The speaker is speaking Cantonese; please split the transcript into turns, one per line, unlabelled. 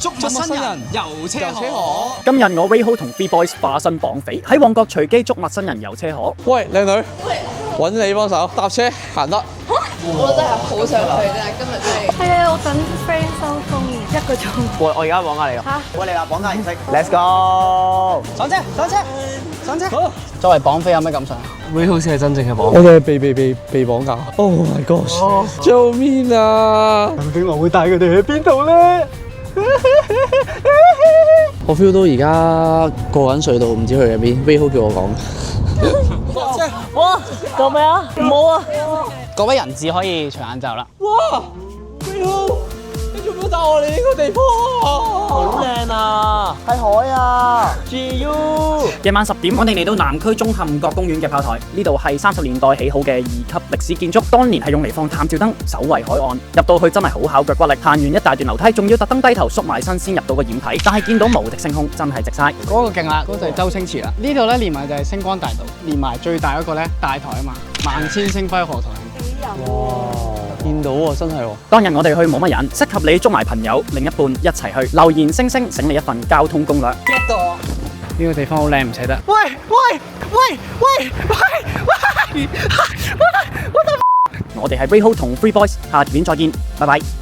捉陌生人遊車河。
今日我 Rayho 同 B Boys 化身綁匪，喺旺角隨機捉陌生人遊車河。
喂，靚女，揾你幫手搭車行得。
我真係好想去啫，今日真係。係啊，我等 friend 收工1個鐘。
喂，我而家綁架你㗎。
嚇！
喂，你啦，綁架儀式 ，Let's go！
上車，上車，上車。好。
作為綁匪有咩感想
Rayho先係真正嘅綁
我哋係被綁架。Oh my gosh！做咩啊？
究竟我會帶佢哋去邊度咧？
我 feel 到而家過緊隧道，唔知去緊邊。Rayho 叫我講。
哇！救命啊！唔好啊！各位人質可以除眼罩啦。
哇 ！Rayho，你做乜帶我嚟呢個地方啊？
好靚啊！係海啊 ！GU。夜晚10點，我哋嚟到南區中磡角公園嘅炮台，呢度係30年代起好嘅2級歷史建築，當年係用嚟放探照燈，守衛海岸。入到去真係好考腳骨力，行完一大段樓梯，仲要特登低頭縮埋身先入到個掩體，但係見到無敵星空，真係值晒。嗰個勁啦，嗰就係周星馳啦。呢度咧連埋就係星光大道，連埋最大嗰個咧大台啊嘛，萬千星輝賀台。
哇！見到喎，真係喎。
當日我哋去冇乜人，適合你捉埋朋友、另一半一齊去。留言星星醒你一份交通攻略。
get 到我。
呢個地方好靚，唔捨得。
喂！
我哋係 Rayho 同 Free Boys，下片再見，拜拜。